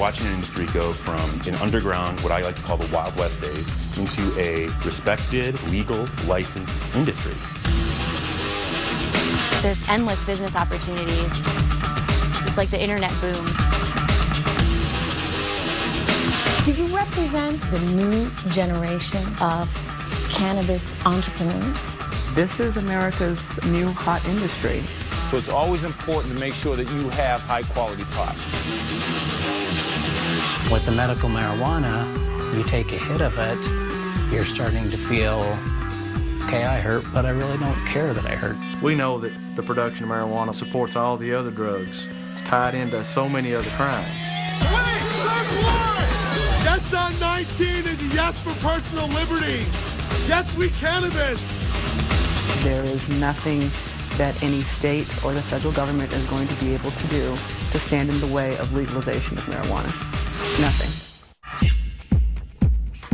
watching an industry go from an underground, what I like to call the Wild West days, into a respected, legal, licensed industry. There's endless business opportunities. It's like the internet boom. Do you represent the new generation of cannabis entrepreneurs? This is America's new hot industry. So it's always important to make sure that you have high-quality pot. With the medical marijuana, you take a hit of it, you're starting to feel, okay, I hurt, but I really don't care that I hurt. We know that the production of marijuana supports all the other drugs. It's tied into so many other crimes. Wait, search warrant! Yes on 19 is a yes for personal liberty. Yes, we cannabis. There is nothing that any state or the federal government is going to be able to do to stand in the way of legalization of marijuana. Nothing.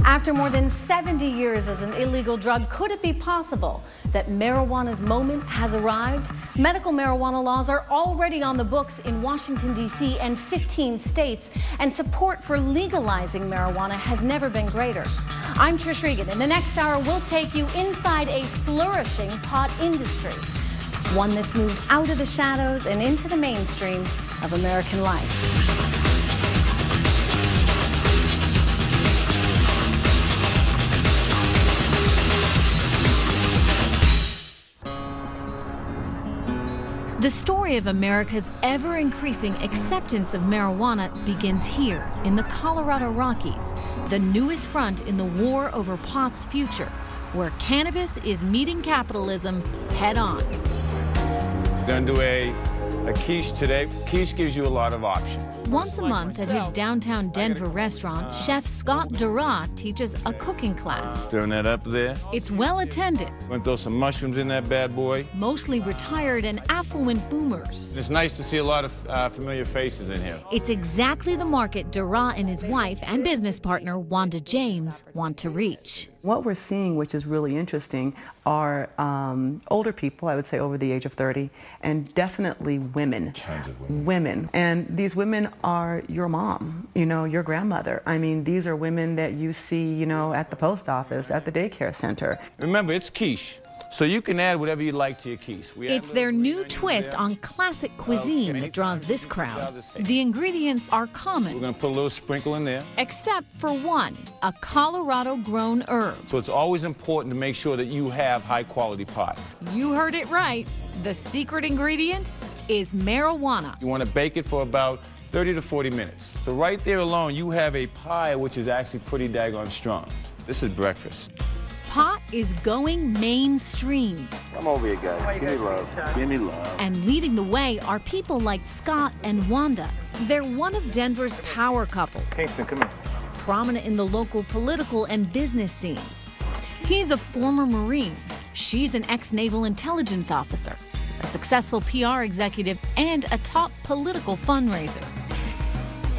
After more than 70 years as an illegal drug, could it be possible that marijuana's moment has arrived? Medical marijuana laws are already on the books in Washington, D.C. and 15 states, and support for legalizing marijuana has never been greater. I'm Trish Regan. In the next hour, we'll take you inside a flourishing pot industry, one that's moved out of the shadows and into the mainstream of American life. The story of America's ever-increasing acceptance of marijuana begins here in the Colorado Rockies, the newest front in the war over pot's future, where cannabis is meeting capitalism head-on. We're going to do a quiche today. Quiche gives you a lot of options. Once a month at his downtown Denver restaurant, Chef Scott Duras teaches a cooking class. Stirring that up there. It's well attended. We're going to throw some mushrooms in that bad boy. Mostly retired and affluent boomers. It's nice to see a lot of familiar faces in here. It's exactly the market Duras and his wife and business partner, Wanda James, want to reach. What we're seeing, which is really interesting, are older people, I would say over the age of 30, and definitely women. Tons of women. Women. And these women are your mom, you know, your grandmother. I mean, these are women that you see, you know, at the post office, at the daycare center. Remember, it's quiche. So you can add whatever you like to your quiche. It's their new twist on classic cuisine that draws this crowd. The ingredients are common. We're going to put a little sprinkle in there. Except for one, a Colorado-grown herb. So it's always important to make sure that you have high-quality pot. You heard it right. The secret ingredient is marijuana. You want to bake it for about 30 to 40 minutes. So right there alone, you have a pie which is actually pretty daggone strong. This is breakfast. Pot is going mainstream. Come over here, guys. Give me love. Give me love. And leading the way are people like Scott and Wanda. They're one of Denver's power couples. Kingston, come here. Prominent in the local political and business scenes. He's a former Marine. She's an ex-naval intelligence officer, a successful PR executive, and a top political fundraiser.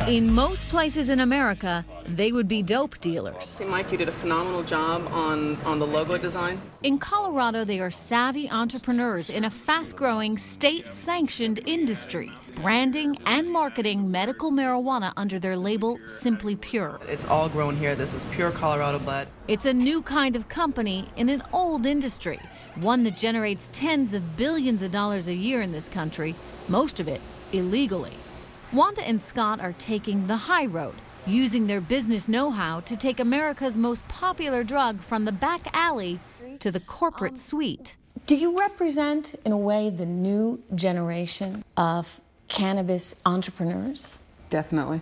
In most places in America, they would be dope dealers. Hey, Mike, you did a phenomenal job on the logo design. In Colorado, they are savvy entrepreneurs in a fast-growing, state-sanctioned industry, branding and marketing medical marijuana under their label Simply Pure. It's all grown here. This is pure Colorado bud. It's a new kind of company in an old industry, one that generates tens of billions of dollars a year in this country, most of it illegally. Wanda and Scott are taking the high road, using their business know-how to take America's most popular drug from the back alley to the corporate suite. Do you represent, in a way, the new generation of cannabis entrepreneurs? Definitely.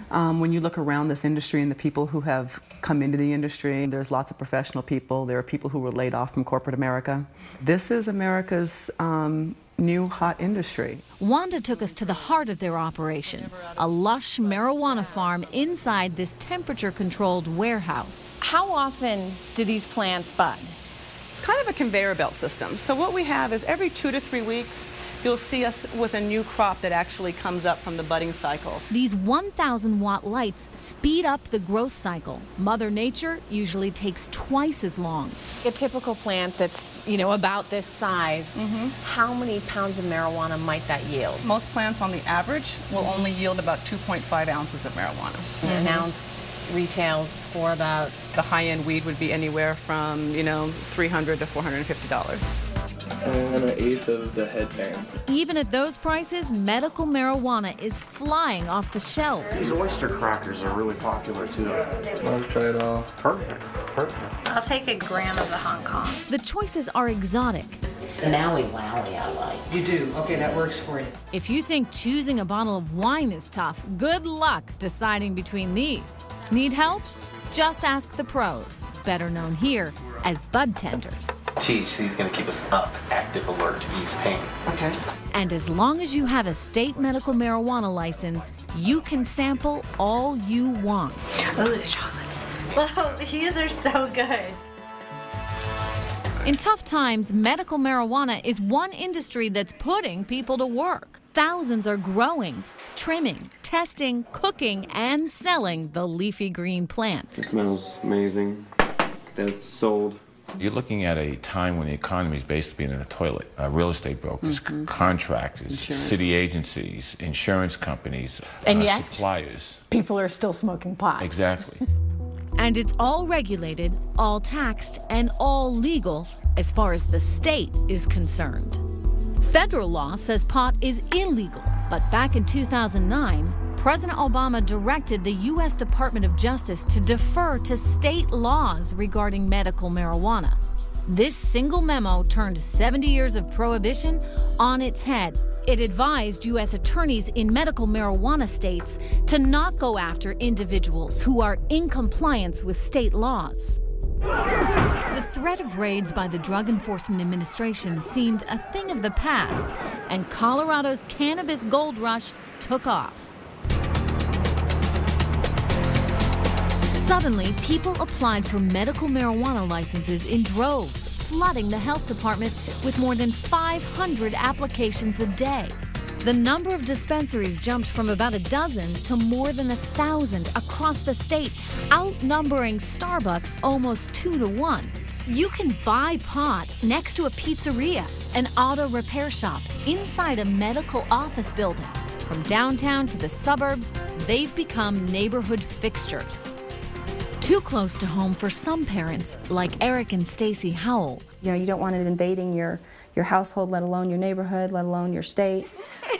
When you look around this industry and the people who have come into the industry, there's lots of professional people. There are people who were laid off from corporate America. This is America's new hot industry. Wanda took us to the heart of their operation, a lush marijuana farm inside this temperature-controlled warehouse. How often do these plants bud? It's kind of a conveyor belt system. So what we have is every 2 to 3 weeks, you'll see us with a new crop that actually comes up from the budding cycle. These 1,000-watt lights speed up the growth cycle. Mother Nature usually takes twice as long. A typical plant that's, about this size, how many pounds of marijuana might that yield? Most plants on the average will only yield about 2.5 ounces of marijuana. An ounce retails for about? The high-end weed would be anywhere from, $300 to $450. And an eighth of the headband. Even at those prices, medical marijuana is flying off the shelves. These oyster crackers are really popular too. Let's try it all. Perfect. Perfect. I'll take a gram of the Hong Kong. The choices are exotic. The Maui Wowie I like. You do? Okay, that works for you. If you think choosing a bottle of wine is tough, good luck deciding between these. Need help? Just ask the pros, better known here as bud tenders. THC is going to keep us up, active, alert to ease pain. Okay. And as long as you have a state medical marijuana license, you can sample all you want. Oh, the chocolates. Whoa, these are so good. In tough times, medical marijuana is one industry that's putting people to work. Thousands are growing, trimming, testing, cooking, and selling the leafy green plant. It smells amazing. It's sold. You're looking at a time when the economy is basically in a toilet. Real estate brokers, contractors, city agencies, insurance companies, and yet, suppliers. People are still smoking pot. Exactly. And it's all regulated, all taxed, and all legal as far as the state is concerned. Federal law says pot is illegal, but back in 2009, President Obama directed the U.S. Department of Justice to defer to state laws regarding medical marijuana. This single memo turned 70 years of prohibition on its head. It advised U.S. attorneys in medical marijuana states to not go after individuals who are in compliance with state laws. The threat of raids by the Drug Enforcement Administration seemed a thing of the past, and Colorado's cannabis gold rush took off. Suddenly, people applied for medical marijuana licenses in droves, flooding the health department with more than 500 applications a day. The number of dispensaries jumped from about a dozen to more than 1,000 across the state, outnumbering Starbucks almost 2-1. You can buy pot next to a pizzeria, an auto repair shop, inside a medical office building. From downtown to the suburbs, they've become neighborhood fixtures. Too close to home for some parents, like Eric and Stacy Howell. You don't want it invading your household, let alone your neighborhood, let alone your state. What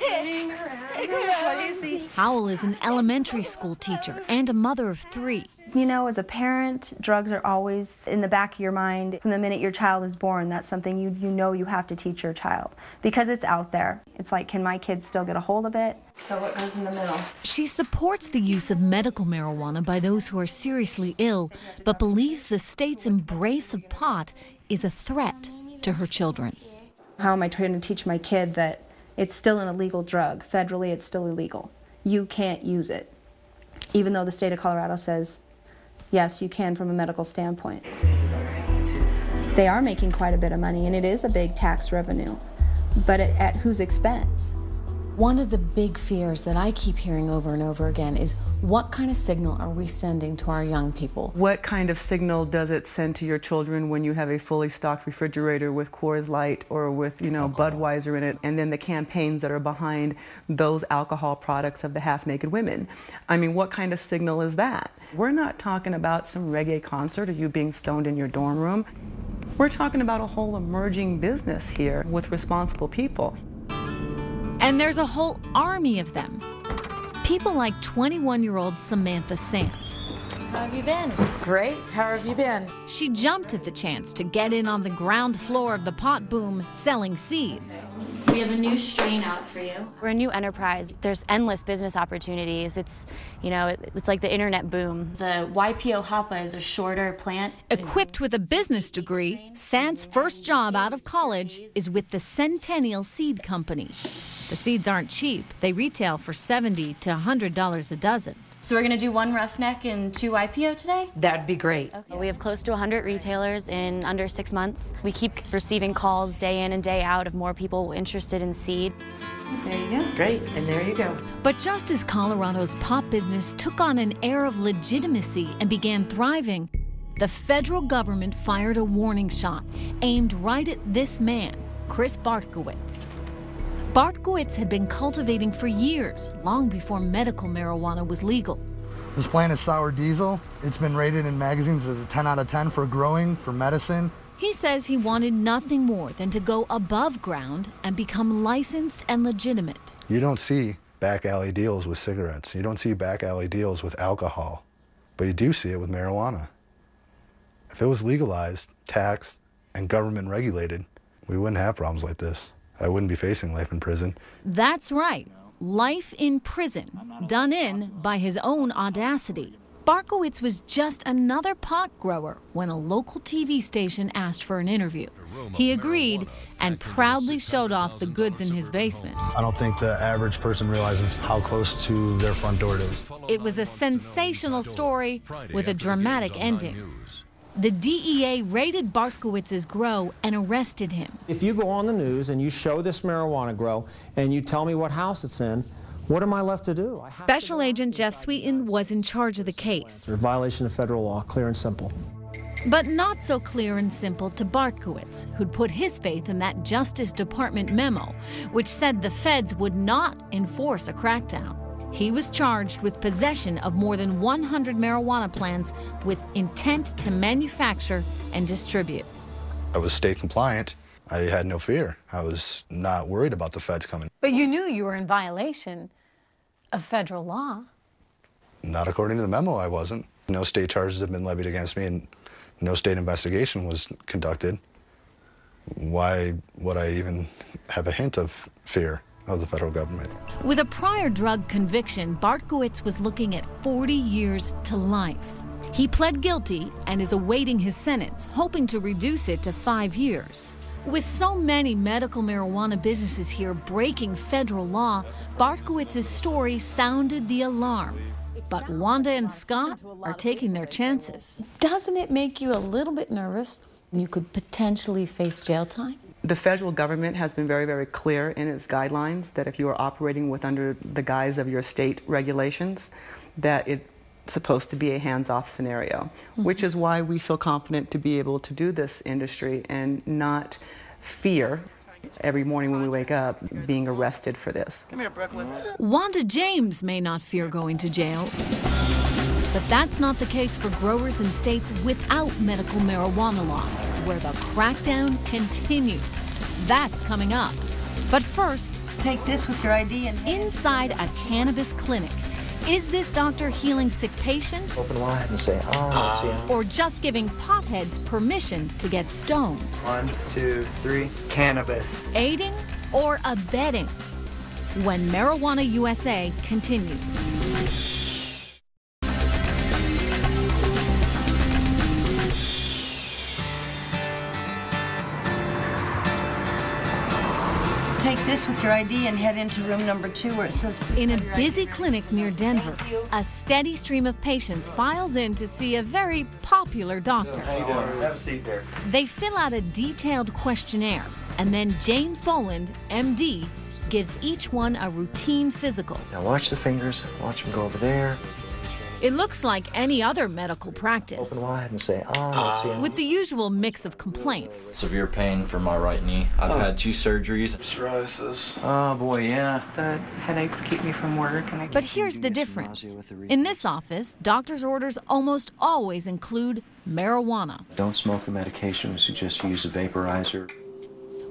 do you see? Howell is an elementary school teacher and a mother of 3. As a parent, drugs are always in the back of your mind. From the minute your child is born, that's something you have to teach your child because it's out there. It's like, can my kids still get a hold of it? So what goes in the middle? She supports the use of medical marijuana by those who are seriously ill, but believes the state's embrace of pot is a threat to her children. How am I trying to teach my kid that it's still an illegal drug? Federally, it's still illegal. You can't use it, even though the state of Colorado says, yes, you can from a medical standpoint. They are making quite a bit of money, and it is a big tax revenue, but at whose expense? One of the big fears that I keep hearing over and over again is, what kind of signal are we sending to our young people? What kind of signal does it send to your children when you have a fully stocked refrigerator with Coors Light or with, Budweiser in it, and then the campaigns that are behind those alcohol products of the half-naked women? I mean, what kind of signal is that? We're not talking about some reggae concert or you being stoned in your dorm room. We're talking about a whole emerging business here with responsible people. And there's a whole army of them. People like 21-year-old Samantha Sant. How have you been? Great. How have you been? She jumped at the chance to get in on the ground floor of the pot boom, selling seeds. We have a new strain out for you. We're a new enterprise. There's endless business opportunities. It's like the internet boom. The YPO hapa is a shorter plant. Equipped with a business degree, Sant's first job out of college is with the Centennial Seed Company. The seeds aren't cheap. They retail for $70 to $100 a dozen. So we're gonna do 1 roughneck and 2 IPO today? That'd be great. Okay. We have close to 100 retailers in under 6 months. We keep receiving calls day in and day out of more people interested in seed. There you go. Great, and there you go. But just as Colorado's pot business took on an air of legitimacy and began thriving, the federal government fired a warning shot aimed right at this man, Chris Bartkowitz. Bartkowitz had been cultivating for years, long before medical marijuana was legal. This plant is sour diesel. It's been rated in magazines as a 10 out of 10 for growing, for medicine. He says he wanted nothing more than to go above ground and become licensed and legitimate. You don't see back alley deals with cigarettes. You don't see back alley deals with alcohol, but you do see it with marijuana. If it was legalized, taxed, and government regulated, we wouldn't have problems like this. I wouldn't be facing life in prison. That's right, life in prison, done in by his own audacity. Bartkowitz was just another pot grower when a local TV station asked for an interview. He agreed and proudly showed off the goods in his basement. I don't think the average person realizes how close to their front door it is. It was a sensational story with a dramatic ending. The DEA raided Bartkowitz's grow and arrested him. If you go on the news and you show this marijuana grow and you tell me what house it's in, what am I left to do? Special Agent Jeff Sweeten was in charge of the case. A violation of federal law, clear and simple. But not so clear and simple to Bartkowitz, who'd put his faith in that Justice Department memo, which said the feds would not enforce a crackdown. He was charged with possession of more than 100 marijuana plants with intent to manufacture and distribute. I was state compliant. I had no fear. I was not worried about the feds coming. But you knew you were in violation of federal law. Not according to the memo, I wasn't. No state charges have been levied against me, and no state investigation was conducted. Why would I even have a hint of fear of the federal government? With a prior drug conviction, Bartkowitz was looking at 40 years to life. He pled guilty and is awaiting his sentence, hoping to reduce it to 5 years. With so many medical marijuana businesses here breaking federal law, Bartkowitz's story sounded the alarm. But Wanda and Scott are taking their chances. Doesn't it make you a little bit nervous? You could potentially face jail time? The federal government has been very, very clear in its guidelines that if you are operating under the guise of your state regulations, that it's supposed to be a hands-off scenario, which is why we feel confident to be able to do this industry and not fear every morning when we wake up being arrested for this. Come here, Brooklyn. Wanda James may not fear going to jail, but that's not the case for growers in states without medical marijuana laws, where the crackdown continues. That's coming up. But first, take this with your ID and inside a cannabis clinic. Is this doctor healing sick patients? Open wide and say, oh, let's see. Or just giving potheads permission to get stoned? 1, 2, 3, cannabis. Aiding or abetting? When Marijuana USA continues. Take this with your ID and head into room number 2 where it says... In a busy clinic near Denver, a steady stream of patients files in to see a very popular doctor. How you doing? Have a seat there. They fill out a detailed questionnaire, and then James Boland, MD, gives each one a routine physical. Now watch the fingers. Watch them go over there. It looks like any other medical practice. Open wide and say, oh, let's see. With the usual mix of complaints. Severe pain from my right knee. I've had 2 surgeries. Psoriasis. Oh, boy, yeah. The headaches keep me from work. But here's the difference. In this office, doctor's orders almost always include marijuana. Don't smoke the medication. We suggest you use a vaporizer.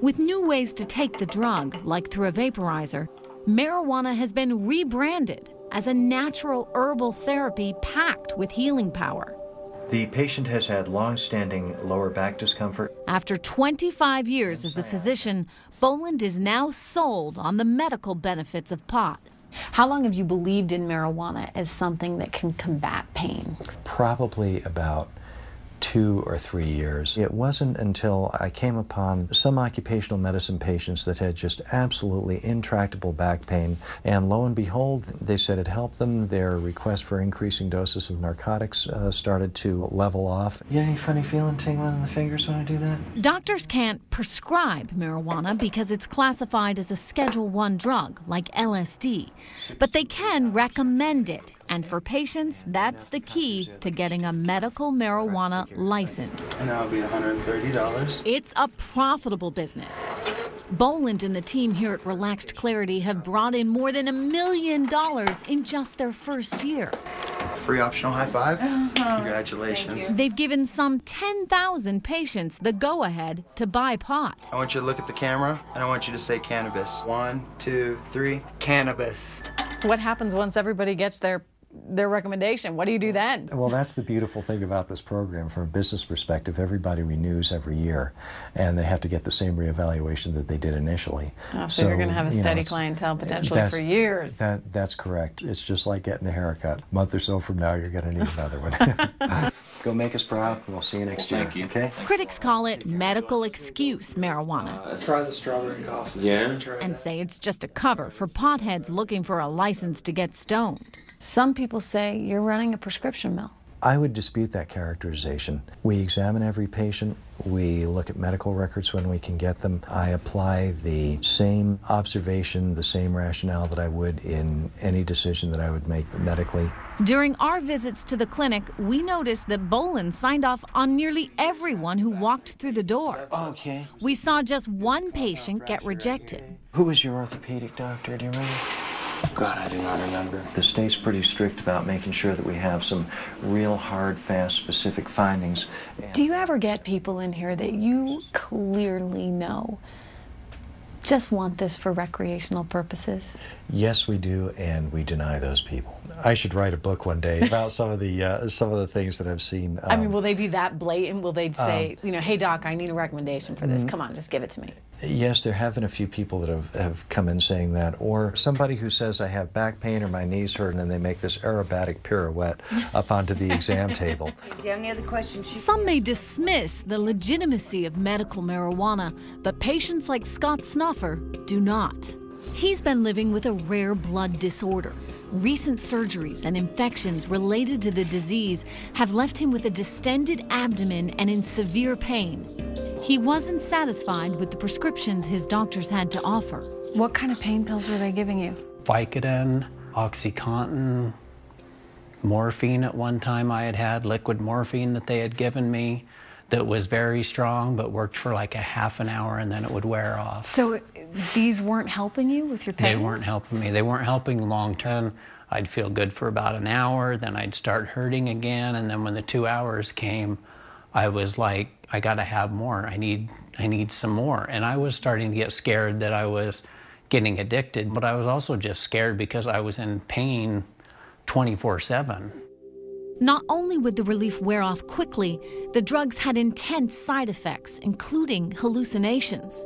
With new ways to take the drug, like through a vaporizer, marijuana has been rebranded as a natural herbal therapy packed with healing power. The patient has had long-standing lower back discomfort. After 25 years as a physician, Boland is now sold on the medical benefits of pot. How long have you believed in marijuana as something that can combat pain? Probably about 2 or 3 years. It wasn't until I came upon some occupational medicine patients that had just absolutely intractable back pain, and lo and behold, they said it helped them. Their request for increasing doses of narcotics started to level off. You get any funny feeling tingling in the fingers when I do that? Doctors can't prescribe marijuana because it's classified as a Schedule I drug, like LSD, but they can recommend it. And for patients, that's the key to getting a medical marijuana license. And that'll be $130. It's a profitable business. Boland and the team here at Relaxed Clarity have brought in more than $1 million in just their first year. Free optional high five. Congratulations. They've given some 10,000 patients the go-ahead to buy pot. I want you to look at the camera, and I want you to say cannabis. 1, 2, 3. Cannabis. What happens once everybody gets their recommendation? What do you do then? Well, that's the beautiful thing about this program. From a business perspective, everybody renews every year, and they have to get the same reevaluation that they did initially. Oh, so you're going to have a steady clientele potentially for years. That's correct. It's just like getting a haircut. A month or so from now, you're going to need another one. Go make us proud, and we'll see you next year. Thank you. Okay? Critics call it medical excuse marijuana. Try the strawberry coffee. Yeah? And say it's just a cover for potheads looking for a license to get stoned. Some people say you're running a prescription mill. I would dispute that characterization. We examine every patient. We look at medical records when we can get them. I apply the same observation, the same rationale that I would in any decision that I would make medically. During our visits to the clinic, we noticed that Boland signed off on nearly everyone who walked through the door. Okay. We saw just one patient get rejected. Who was your orthopedic doctor, do you remember? God, I do not remember. The state's pretty strict about making sure that we have some real hard, fast, specific findings. Do you ever get people in here that you clearly know just want this for recreational purposes? Yes, we do, and we deny those people. I should write a book one day about some of the things that I've seen. I mean, will they be that blatant? Will they say, you know, hey doc, I need a recommendation for this. Come on, just give it to me. Yes, there have been a few people that have come in saying that, or somebody who says I have back pain or my knees hurt, and then they make this aerobatic pirouette up onto the exam table. Do you have any other questions? Some may dismiss the legitimacy of medical marijuana, but patients like Scott Snuffer do not. He's been living with a rare blood disorder. Recent surgeries and infections related to the disease have left him with a distended abdomen and in severe pain. He wasn't satisfied with the prescriptions his doctors had to offer. What kind of pain pills were they giving you? Vicodin, OxyContin, morphine at one time I had liquid morphine that they had given me that was very strong but worked for like a half an hour and then it would wear off. So these weren't helping you with your pain? They weren't helping me. They weren't helping long term. I'd feel good for about an hour, then I'd start hurting again, and then when the 2 hours came, I was like, I gotta have more. I need some more. And I was starting to get scared that I was getting addicted, but I was also just scared because I was in pain 24/7. Not only would the relief wear off quickly, the drugs had intense side effects, including hallucinations.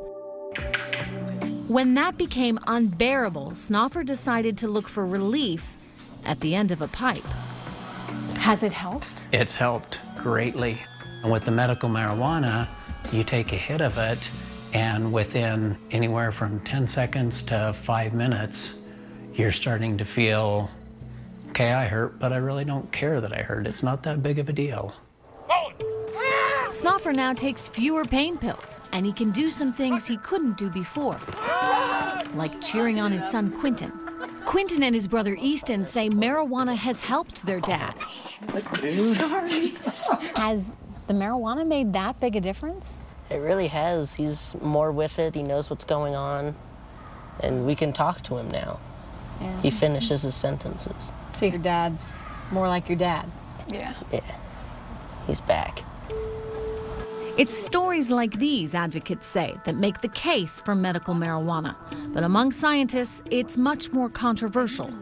When that became unbearable, Snoffer decided to look for relief at the end of a pipe. Has it helped? It's helped greatly. And with the medical marijuana, you take a hit of it, and within anywhere from 10 seconds to 5 minutes, you're starting to feel, okay, I hurt, but I really don't care that I hurt. It's not that big of a deal. Snoffer now takes fewer pain pills, and he can do some things he couldn't do before, like cheering on his son Quentin. Quentin and his brother Easton say marijuana has helped their dad. Sorry. Has the marijuana made that big a difference? It really has. He's more with it. He knows what's going on, and we can talk to him now. Yeah. He finishes his sentences. See, your dad's more like your dad. Yeah. Yeah. He's back. It's stories like these, advocates say, that make the case for medical marijuana. But among scientists, it's much more controversial.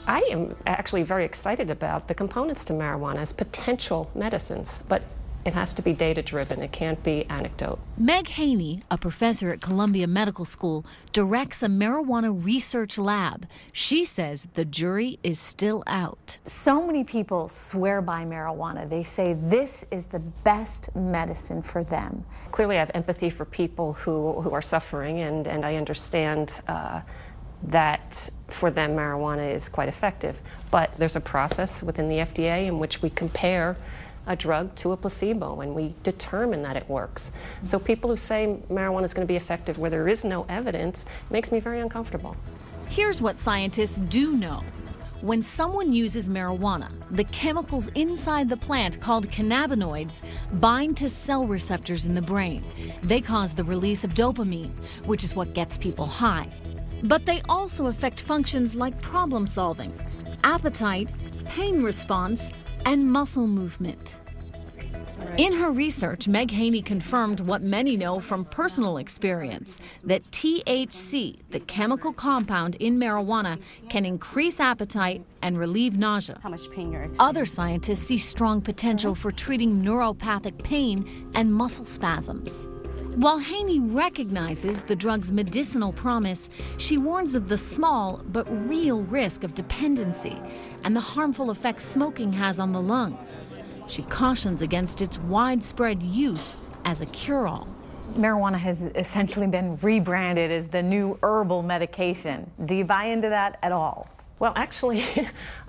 I am actually very excited about the components to marijuana as potential medicines, but It has to be data-driven. It can't be anecdote. Meg Haney, a professor at Columbia Medical School, directs a marijuana research lab. She says the jury is still out. So many people swear by marijuana. They say this is the best medicine for them. Clearly, I have empathy for people who are suffering, and I understand that for them marijuana is quite effective. But there's a process within the FDA in which we compare a drug to a placebo, and we determine that it works. So people who say marijuana is going to be effective where there is no evidence makes me very uncomfortable. Here's what scientists do know. When someone uses marijuana, the chemicals inside the plant called cannabinoids bind to cell receptors in the brain. They cause the release of dopamine, which is what gets people high. But they also affect functions like problem solving, appetite, pain response, and muscle movement. In her research, Meg Haney confirmed what many know from personal experience, that THC, the chemical compound in marijuana, can increase appetite and relieve nausea. How much pain you're experiencing. Other scientists see strong potential for treating neuropathic pain and muscle spasms. While Haney recognizes the drug's medicinal promise, she warns of the small but real risk of dependency and the harmful effects smoking has on the lungs. She cautions against its widespread use as a cure-all. Marijuana has essentially been rebranded as the new herbal medication. Do you buy into that at all? Well, actually,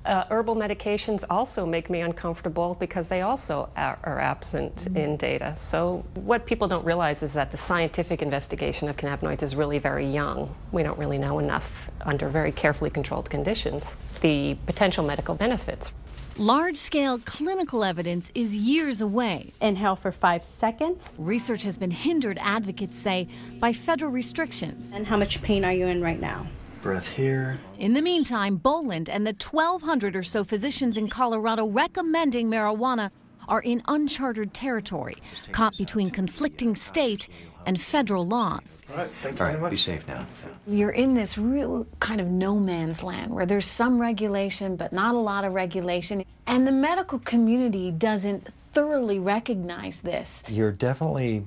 herbal medications also make me uncomfortable because they also are absent in data. So what people don't realize is that the scientific investigation of cannabinoids is really very young. We don't really know enough under very carefully controlled conditions the potential medical benefits. Large-scale clinical evidence is years away. Inhale for 5 seconds. Research has been hindered, advocates say, by federal restrictions. And how much pain are you in right now? Breath here. In the meantime, Boland and the 1,200 or so physicians in Colorado recommending marijuana are in uncharted territory, caught between conflicting state and federal laws. All right, thank you very much. Be safe now. You're in this real kind of no man's land where there's some regulation, but not a lot of regulation. And the medical community doesn't thoroughly recognize this. You're definitely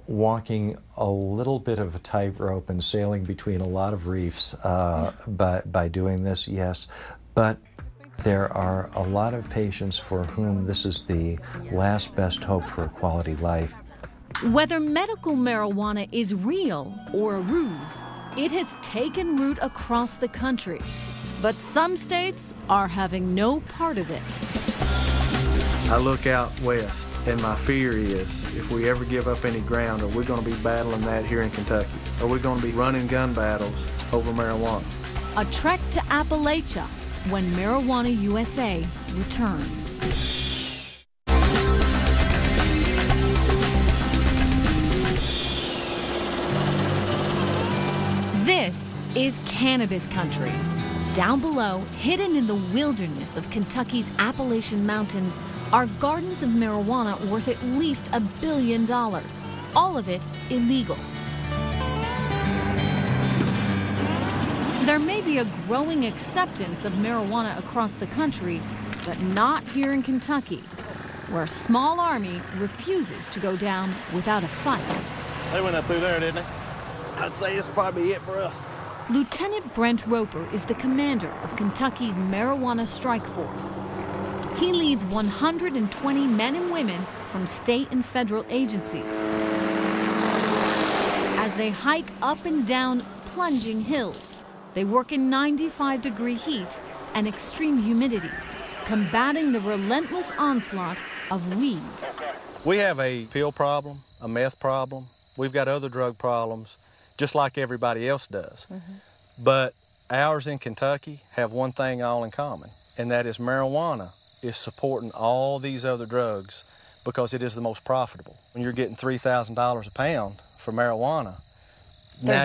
walking a little bit of a tightrope and sailing between a lot of reefs by doing this, yes. But there are a lot of patients for whom this is the last best hope for a quality life. Whether medical marijuana is real or a ruse, it has taken root across the country. But some states are having no part of it. I look out west, and my fear is if we ever give up any ground, are we going to be battling that here in Kentucky? Are we going to be running gun battles over marijuana? A trek to Appalachia when Marijuana USA returns. This is cannabis country. Down below, hidden in the wilderness of Kentucky's Appalachian Mountains, are gardens of marijuana worth at least $1 billion. All of it illegal. There may be a growing acceptance of marijuana across the country, but not here in Kentucky, where a small army refuses to go down without a fight. They went up through there, didn't they? I'd say it's probably it for us. Lieutenant Brent Roper is the commander of Kentucky's Marijuana Strike Force. He leads 120 men and women from state and federal agencies as they hike up and down plunging hills. They work in 95-degree heat and extreme humidity, combating the relentless onslaught of weed. We have a pill problem, a meth problem. We've got other drug problems, just like everybody else does. But ours in Kentucky have one thing all in common, and that is marijuana is supporting all these other drugs because it is the most profitable. When you're getting $3,000 a pound for marijuana, now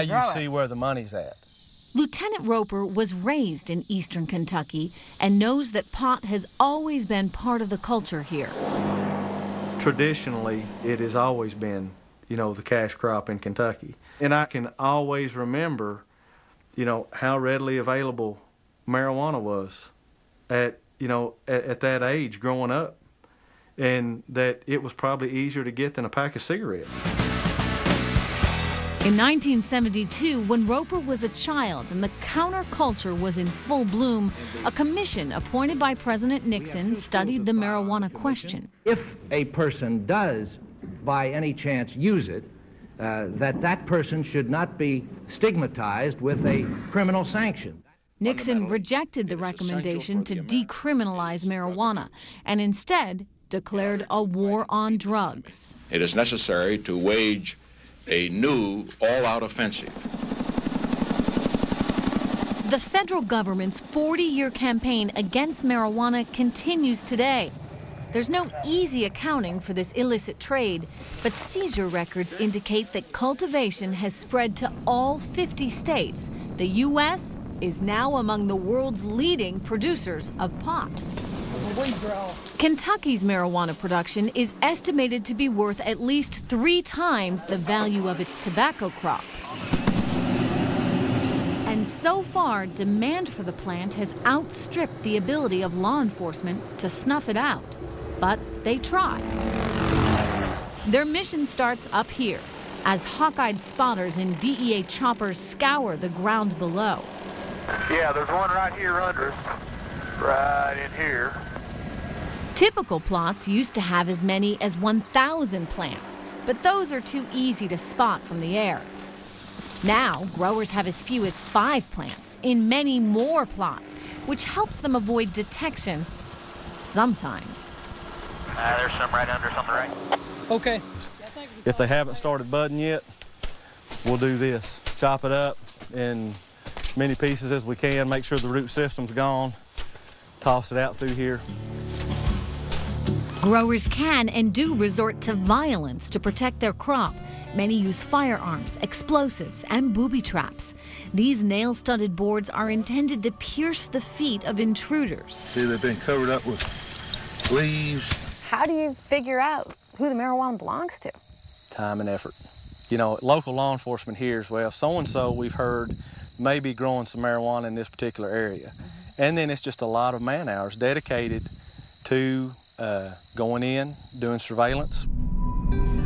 you see where the money's at. Lieutenant Roper was raised in eastern Kentucky and knows that pot has always been part of the culture here. Traditionally, it has always been, you know, the cash crop in Kentucky. And I can always remember, you know, how readily available marijuana was at that age growing up. and that it was probably easier to get than a pack of cigarettes. In 1972, when Roper was a child and the counterculture was in full bloom, a commission appointed by President Nixon studied the marijuana question. If a person does, by any chance, use it, that person should not be stigmatized with a criminal sanction. Nixon rejected the recommendation to decriminalize marijuana and instead declared a war on drugs. It is necessary to wage a new all-out offensive. The federal government's 40-year campaign against marijuana continues today. There's no easy accounting for this illicit trade, but seizure records indicate that cultivation has spread to all 50 states. The U.S. is now among the world's leading producers of pot. Kentucky's marijuana production is estimated to be worth at least 3 times the value of its tobacco crop. And so far, demand for the plant has outstripped the ability of law enforcement to snuff it out. But they try. Their mission starts up here, as hawk-eyed spotters in DEA choppers scour the ground below. Yeah, there's one right here under us, right in here. Typical plots used to have as many as 1,000 plants, but those are too easy to spot from the air. Now, growers have as few as 5 plants in many more plots, which helps them avoid detection sometimes. There's some right under us on the right. Okay. If they haven't started budding yet, we'll do this. Chop it up in as many pieces as we can, make sure the root system's gone, toss it out through here. Growers can and do resort to violence to protect their crop. Many use firearms, explosives, and booby traps. These nail-studded boards are intended to pierce the feet of intruders. See, they've been covered up with leaves. How do you figure out who the marijuana belongs to? Time and effort. You know, local law enforcement hears, well, so-and-so we've heard may be growing some marijuana in this particular area. And then it's just a lot of man-hours dedicated to going in, doing surveillance.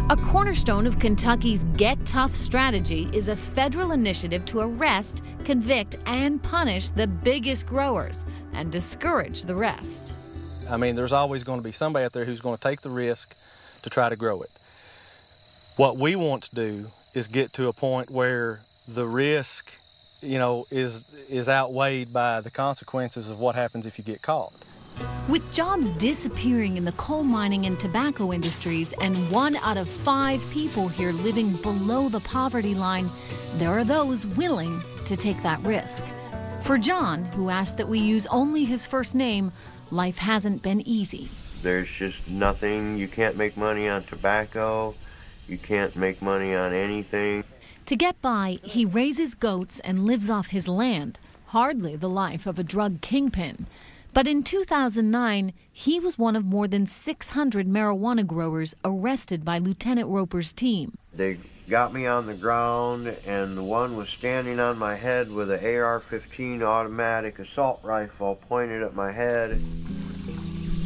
A cornerstone of Kentucky's Get Tough strategy is a federal initiative to arrest, convict, and punish the biggest growers and discourage the rest. I mean, there's always going to be somebody out there who's going to take the risk to try to grow it. What we want to do is get to a point where the risk, you know, is outweighed by the consequences of what happens if you get caught. With jobs disappearing in the coal mining and tobacco industries and 1 out of 5 people here living below the poverty line, there are those willing to take that risk. For John, who asked that we use only his first name, life hasn't been easy. There's just nothing. You can't make money on tobacco. You can't make money on anything. To get by, he raises goats and lives off his land, hardly the life of a drug kingpin. But in 2009, he was one of more than 600 marijuana growers arrested by Lieutenant Roper's team. They got me on the ground, and the one was standing on my head with an AR-15 automatic assault rifle pointed at my head.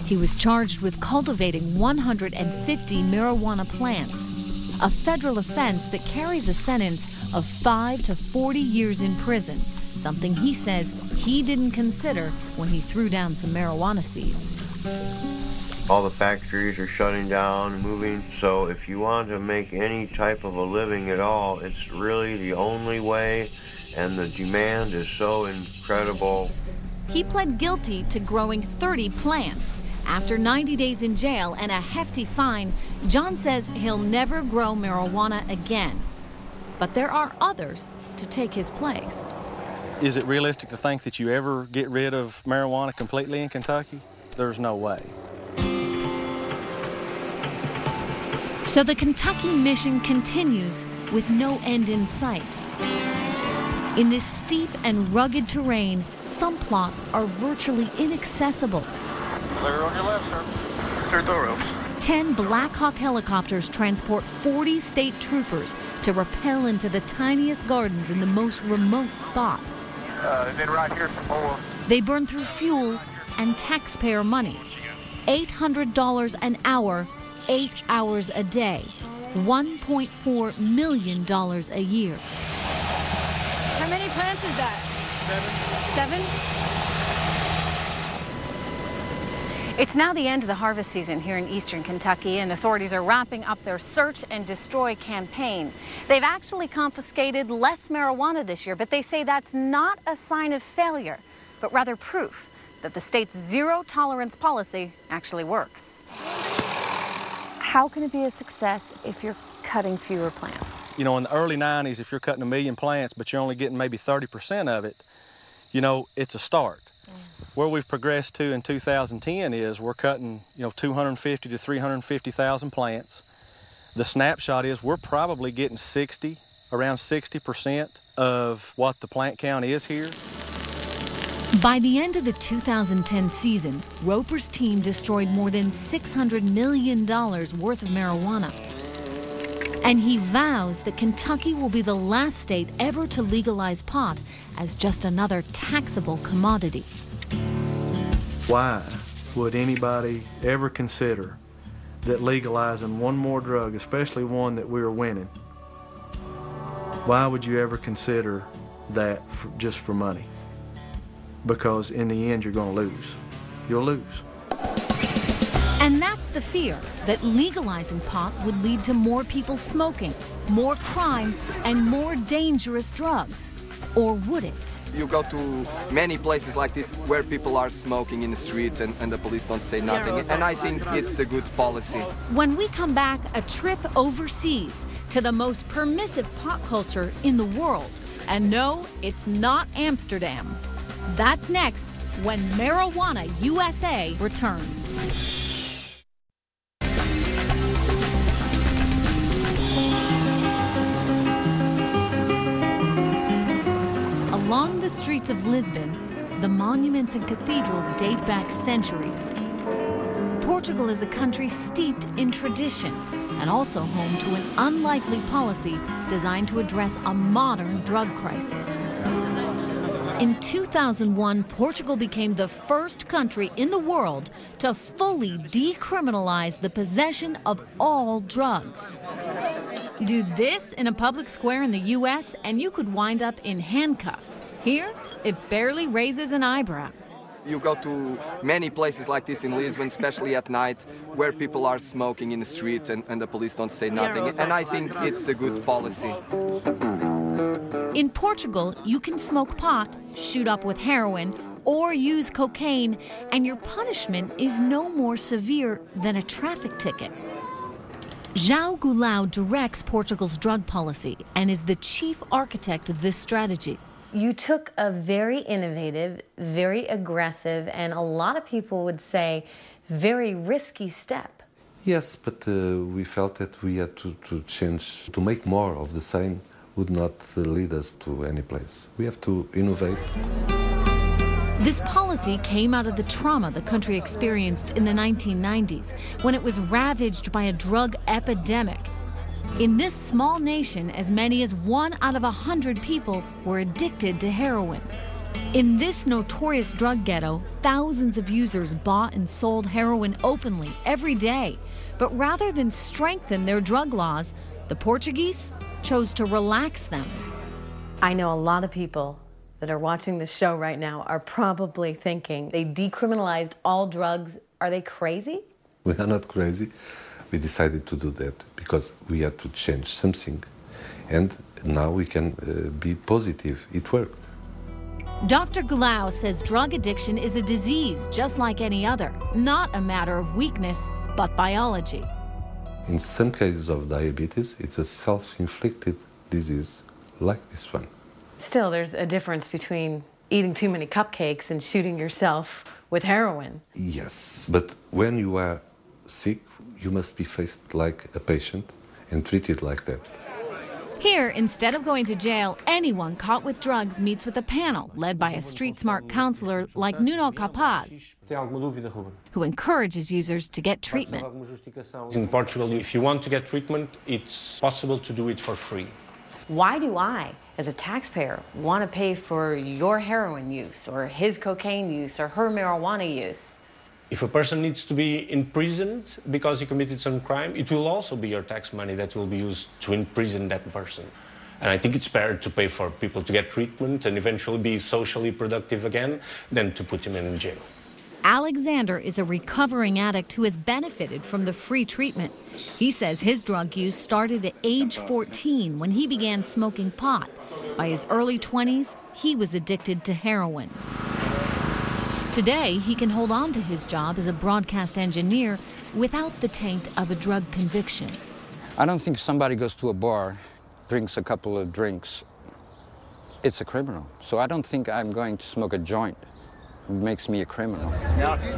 He was charged with cultivating 150 marijuana plants, a federal offense that carries a sentence of 5 to 40 years in prison, something he says he didn't consider when he threw down some marijuana seeds. All the factories are shutting down, moving, so if you want to make any type of a living at all, it's really the only way, and the demand is so incredible. He pled guilty to growing 30 plants. After 90 days in jail and a hefty fine, John says he'll never grow marijuana again. But there are others to take his place. Is it realistic to think that you ever get rid of marijuana completely in Kentucky? There's no way. So the Kentucky mission continues with no end in sight. In this steep and rugged terrain, some plots are virtually inaccessible. Clear on your left, sir. Clear the ropes. 10 Black Hawk helicopters transport 40 state troopers to rappel into the tiniest gardens in the most remote spots. And then right here some more. They burn through fuel and taxpayer money. $800 an hour, 8 hours a day, $1.4 million a year. How many plants is that? 7. 7? It's now the end of the harvest season here in eastern Kentucky, and authorities are wrapping up their search and destroy campaign. They've actually confiscated less marijuana this year, but they say that's not a sign of failure, but rather proof that the state's zero-tolerance policy actually works. How can it be a success if you're cutting fewer plants? You know, in the early 90s, if you're cutting 1 million plants, but you're only getting maybe 30% of it, you know, it's a start. Where we've progressed to in 2010 is we're cutting, 250 to 350,000 plants. The snapshot is we're probably getting around 60% of what the plant count is here. By the end of the 2010 season, Roper's team destroyed more than $600 million worth of marijuana. And he vows that Kentucky will be the last state ever to legalize pot as just another taxable commodity. Why would anybody ever consider that legalizing one more drug, especially one that we are winning, why would you ever consider that just for money? Because in the end, you're going to lose. You'll lose. And that's the fear, that legalizing pot would lead to more people smoking, more crime, and more dangerous drugs. Or would it? You go to many places like this where people are smoking in the street and the police don't say nothing. And I think it's a good policy. When we come back, a trip overseas to the most permissive pot culture in the world. And no, it's not Amsterdam. That's next when Marijuana USA returns. Along the streets of Lisbon, the monuments and cathedrals date back centuries. Portugal is a country steeped in tradition and also home to an unlikely policy designed to address a modern drug crisis. In 2001, Portugal became the first country in the world to fully decriminalize the possession of all drugs. Do this in a public square in the U.S. and you could wind up in handcuffs. Here, it barely raises an eyebrow. You go to many places like this in Lisbon, especially at night, where people are smoking in the street and the police don't say nothing. And I think it's a good policy. In Portugal, you can smoke pot, shoot up with heroin, or use cocaine, and your punishment is no more severe than a traffic ticket. João Goulão directs Portugal's drug policy and is the chief architect of this strategy. You took a very innovative, very aggressive, and a lot of people would say very risky step. Yes, but we felt that we had to change, to make more of the same would not lead us to any place. We have to innovate. This policy came out of the trauma the country experienced in the 1990s, when it was ravaged by a drug epidemic. In this small nation, as many as 1 out of 100 people were addicted to heroin. In this notorious drug ghetto, thousands of users bought and sold heroin openly every day. But rather than strengthen their drug laws, the Portuguese chose to relax them. I know a lot of people that are watching this show right now are probably thinking they decriminalized all drugs. Are they crazy? We are not crazy. We decided to do that because we had to change something. And now we can be positive. It worked. Dr. Goulão says drug addiction is a disease just like any other, not a matter of weakness, but biology. In some cases of diabetes, it's a self-inflicted disease like this one. Still, there's a difference between eating too many cupcakes and shooting yourself with heroin. Yes, but when you are sick, you must be faced like a patient and treated like that. Here, instead of going to jail, anyone caught with drugs meets with a panel led by a street-smart counselor like Nuno Capaz, who encourages users to get treatment. In Portugal, if you want to get treatment, it's possible to do it for free. Why do I, as a taxpayer, want to pay for your heroin use or his cocaine use or her marijuana use? If a person needs to be imprisoned because he committed some crime, it will also be your tax money that will be used to imprison that person. And I think it's better to pay for people to get treatment and eventually be socially productive again than to put him in jail. Alexander is a recovering addict who has benefited from the free treatment. He says his drug use started at age 14 when he began smoking pot. By his early 20s, he was addicted to heroin. Today, he can hold on to his job as a broadcast engineer without the taint of a drug conviction. I don't think somebody goes to a bar, drinks a couple of drinks, it's a criminal. So I don't think I'm going to smoke a joint. It makes me a criminal.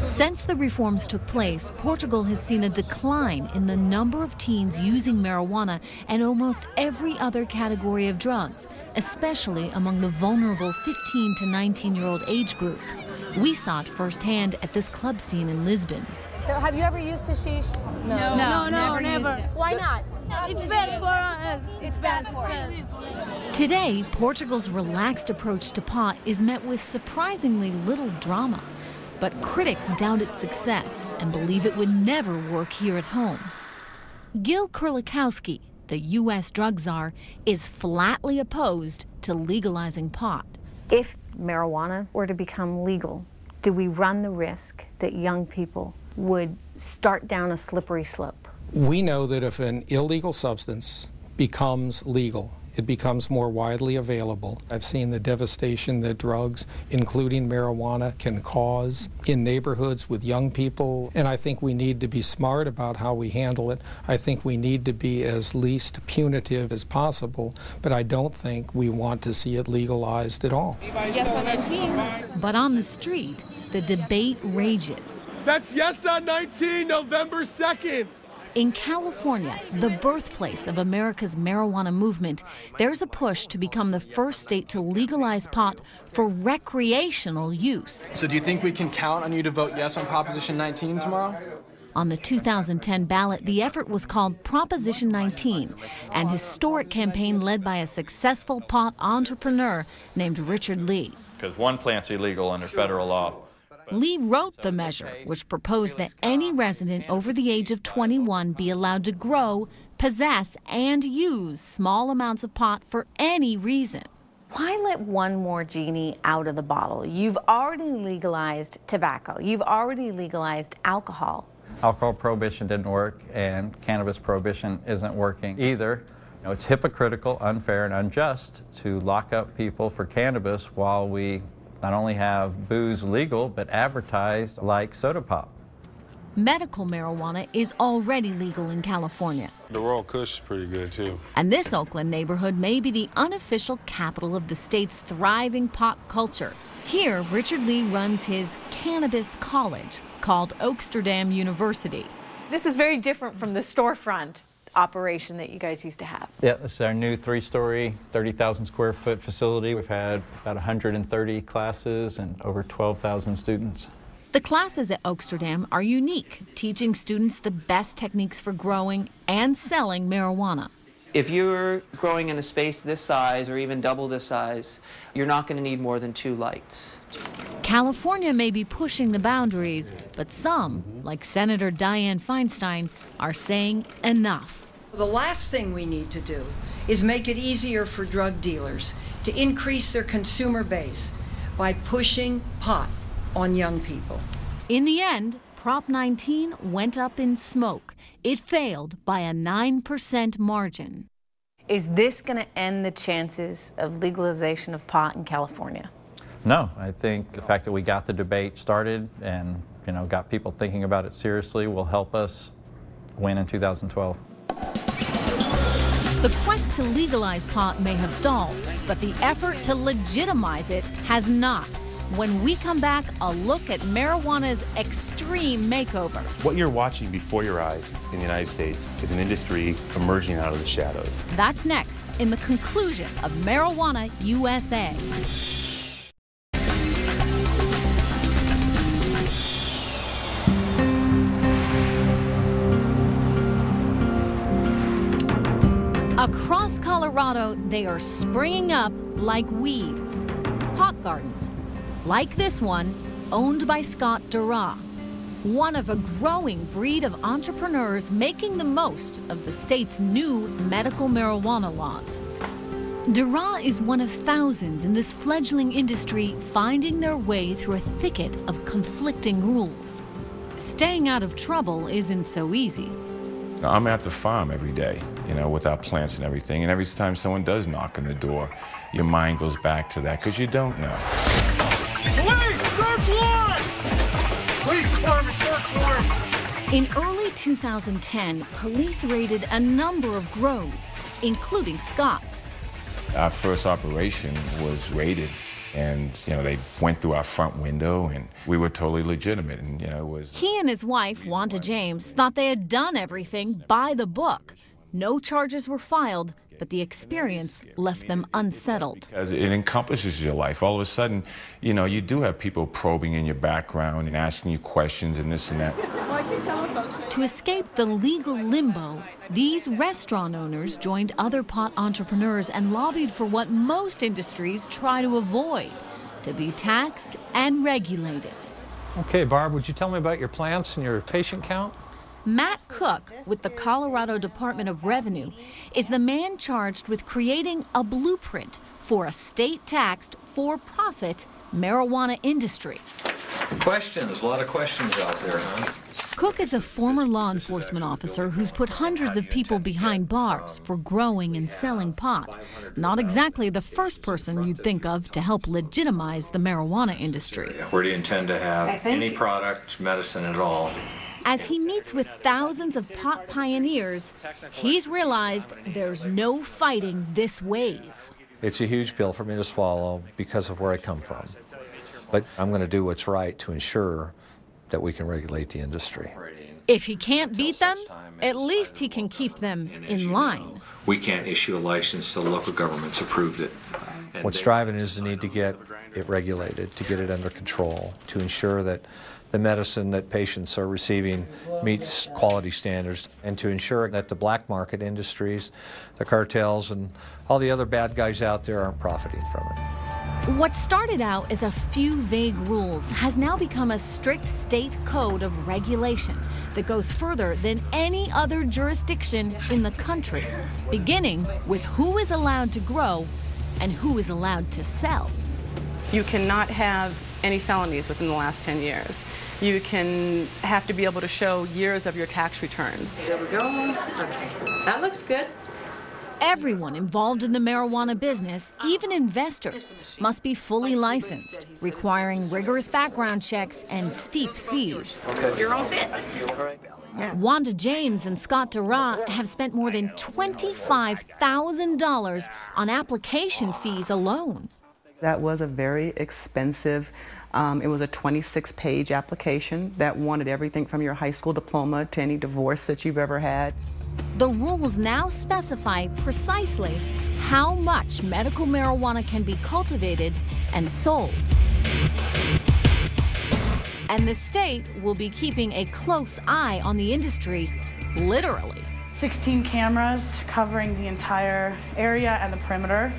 Since the reforms took place, Portugal has seen a decline in the number of teens using marijuana and almost every other category of drugs, especially among the vulnerable 15 to 19-year-old age group. We saw it firsthand at this club scene in Lisbon. So have you ever used hashish? No, never. Why not? It's bad for us. It's bad. Today, Portugal's relaxed approach to pot is met with surprisingly little drama. But critics doubt its success and believe it would never work here at home. Gil Kurlikowski, the U.S. drug czar, is flatly opposed to legalizing pot. If marijuana were to become legal, do we run the risk that young people would start down a slippery slope? We know that if an illegal substance becomes legal, it becomes more widely available. I've seen the devastation that drugs, including marijuana, can cause in neighborhoods with young people, and I think we need to be smart about how we handle it. I think we need to be as least punitive as possible, but I don't think we want to see it legalized at all. Yes on 19. But on the street, the debate rages. That's Yes on 19, November 2nd. In California, the birthplace of America's marijuana movement, there's a push to become the first state to legalize pot for recreational use. So do you think we can count on you to vote yes on Proposition 19 tomorrow? On the 2010 ballot, the effort was called Proposition 19, an historic campaign led by a successful pot entrepreneur named Richard Lee. Because one plant's illegal under federal law. Lee wrote the measure, which proposed that any resident over the age of 21 be allowed to grow, possess, and use small amounts of pot for any reason. Why let one more genie out of the bottle? You've already legalized tobacco. You've already legalized alcohol. Alcohol prohibition didn't work, and cannabis prohibition isn't working either. You know, it's hypocritical, unfair, and unjust to lock up people for cannabis while we not only have booze legal, but advertised like soda pop. Medical marijuana is already legal in California. The Royal Kush is pretty good, too. And this Oakland neighborhood may be the unofficial capital of the state's thriving pot culture. Here, Richard Lee runs his cannabis college, called Oaksterdam University. This is very different from the storefront operation that you guys used to have. Yeah, this is our new 3-story, 30,000 square foot facility. We've had about 130 classes and over 12,000 students. The classes at Oaksterdam are unique, teaching students the best techniques for growing and selling marijuana. If you're growing in a space this size or even double this size, you're not going to need more than 2 lights. California may be pushing the boundaries, but some, like Senator Dianne Feinstein, are saying enough. The last thing we need to do is make it easier for drug dealers to increase their consumer base by pushing pot on young people. In the end, Prop 19 went up in smoke. It failed by a 9% margin. Is this going to end the chances of legalization of pot in California? No, I think the fact that we got the debate started and got people thinking about it seriously will help us win in 2012. The quest to legalize pot may have stalled, but the effort to legitimize it has not. When we come back, a look at marijuana's extreme makeover. What you're watching before your eyes in the United States is an industry emerging out of the shadows. That's next in the conclusion of Marijuana USA. Across Colorado, they are springing up like weeds. Pot gardens, like this one, owned by Scott Dura. one of a growing breed of entrepreneurs making the most of the state's new medical marijuana laws. Dara is one of thousands in this fledgling industry finding their way through a thicket of conflicting rules. Staying out of trouble isn't so easy. I'm at the farm every day, with our plants and everything, and every time someone does knock on the door, your mind goes back to that, because you don't know. Police, search warrant! Police department, search warrant! In early 2010, police raided a number of grows, including Scott's. Our first operation was raided, and they went through our front window, and we were totally legitimate, and it was. He and his wife, Wanda James, thought they had done everything by the book. No charges were filed, but the experience left them unsettled. Because it encompasses your life. All of a sudden, you do have people probing in your background and asking you questions and this and that. To escape the legal limbo, these restaurant owners joined other pot entrepreneurs and lobbied for what most industries try to avoid, to be taxed and regulated. Okay, Barb, would you tell me about your plants and your patient count? Matt Cook, with the Colorado Department of Revenue, is the man charged with creating a blueprint for a state-taxed, for-profit marijuana industry. Questions, a lot of questions out there, huh? Cook is a former law enforcement officer who's put hundreds of people behind bars for growing and selling pot. Not exactly the first person you'd think of to help legitimize the marijuana industry. Where do you intend to have any product, medicine at all? As he meets with thousands of pot pioneers, he's realized there's no fighting this wave. It's a huge pill for me to swallow because of where I come from. But I'm going to do what's right to ensure that we can regulate the industry. If he can't beat them, at least he can keep them in line. We can't issue a license till local governments approved it. What's driving is the need to get it regulated, to get it under control, to ensure that the medicine that patients are receiving meets quality standards, and to ensure that the black market industries, the cartels, and all the other bad guys out there aren't profiting from it. What started out as a few vague rules has now become a strict state code of regulation that goes further than any other jurisdiction in the country, beginning with who is allowed to grow and who is allowed to sell. You cannot have any felonies within the last 10 years. You can have to be able to show years of your tax returns. There we go. Okay. That looks good. Everyone involved in the marijuana business, even investors, must be fully licensed, requiring rigorous background checks and steep fees. Okay. You're all set. Wanda James and Scott Dara have spent more than $25,000 on application fees alone. That was a very expensive, it was a 26-page application that wanted everything from your high school diploma to any divorce that you've ever had. The rules now specify precisely how much medical marijuana can be cultivated and sold. And the state will be keeping a close eye on the industry, literally. 16 cameras covering the entire area and the perimeter.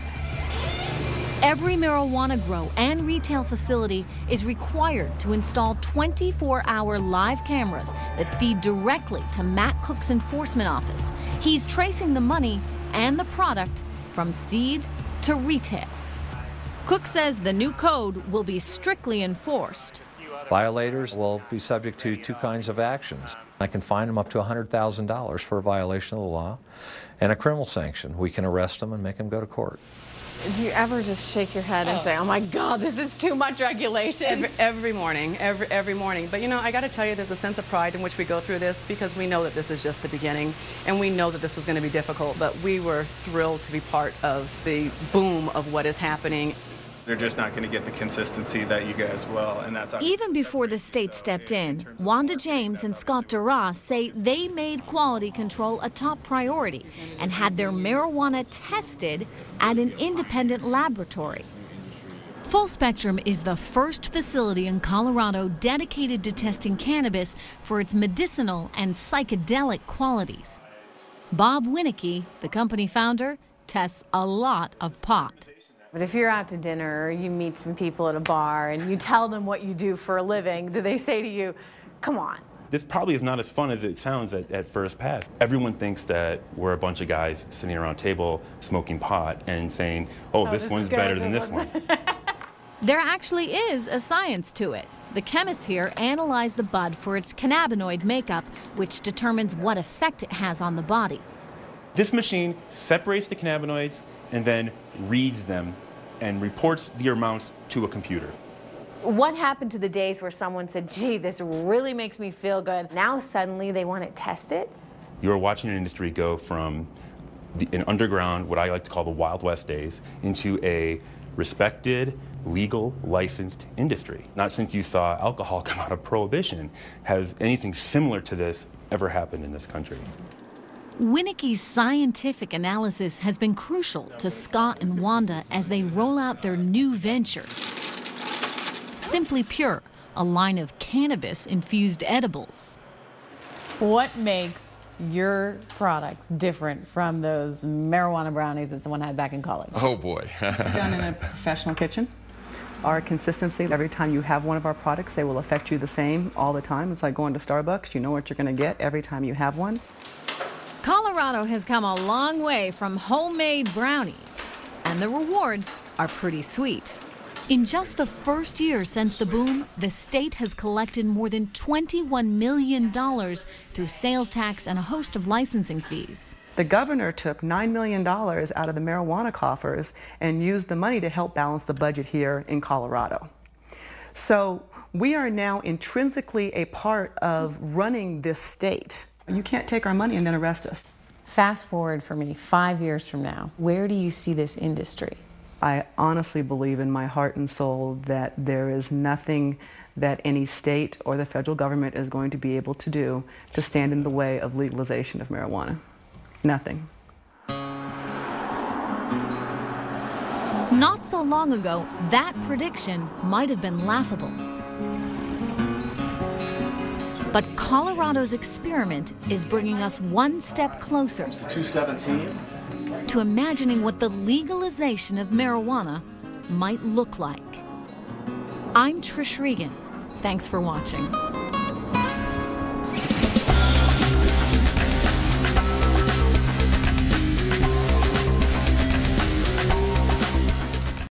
Every marijuana grow and retail facility is required to install 24-hour live cameras that feed directly to Matt Cook's enforcement office. He's tracing the money and the product from seed to retail. Cook says the new code will be strictly enforced. Violators will be subject to two kinds of actions. I can fine them up to $100,000 for a violation of the law, and a criminal sanction. We can arrest them and make them go to court. Do you ever just shake your head and say, oh my God, this is too much regulation? Every morning, every morning. But I got to tell you, there's a sense of pride in which we go through this, because we know that this is just the beginning, and we know that this was going to be difficult, but we were thrilled to be part of the boom of what is happening. They're just not going to get the consistency that you guys will, and that's even before the state stepped in. Wanda James and Scott Dara say they made quality control a top priority and had their marijuana tested at an independent laboratory. Full Spectrum is the first facility in Colorado dedicated to testing cannabis for its medicinal and psychedelic qualities. Bob Winicky, the company founder, tests a lot of pot. But if you're out to dinner or you meet some people at a bar and you tell them what you do for a living, do they say to you, Come on. This probably is not as fun as it sounds at first pass. Everyone thinks that we're a bunch of guys sitting around a table smoking pot and saying, oh, this one's better than this one. There actually is a science to it. The chemists here analyze the bud for its cannabinoid makeup, which determines what effect it has on the body. This machine separates the cannabinoids and then reads them and reports the amounts to a computer. What happened to the days where someone said, gee, this really makes me feel good? Now suddenly they want to test it? You're watching an industry go from an underground, what I like to call the Wild West days, into a respected, legal, licensed industry. Not since you saw alcohol come out of Prohibition has anything similar to this ever happened in this country. Winicke's scientific analysis has been crucial to Scott and Wanda as they roll out their new venture, Simply Pure, a line of cannabis-infused edibles. What makes your products different from those marijuana brownies that someone had back in college? Oh boy. Done in a professional kitchen. Our consistency, every time you have one of our products, they will affect you the same all the time. It's like going to Starbucks. You know what you're going to get every time you have one. Colorado has come a long way from homemade brownies, and the rewards are pretty sweet. In just the first year since the boom, the state has collected more than $21 million through sales tax and a host of licensing fees. The governor took $9 million out of the marijuana coffers and used the money to help balance the budget here in Colorado. So we are now intrinsically a part of running this state. You can't take our money and then arrest us. Fast forward for me 5 years from now, where do you see this industry? I honestly believe in my heart and soul that there is nothing that any state or the federal government is going to be able to do to stand in the way of legalization of marijuana. Nothing. Not so long ago, that prediction might have been laughable. But Colorado's experiment is bringing us one step closer 217. to imagining what the legalization of marijuana might look like. I'm Trish Regan. Thanks for watching.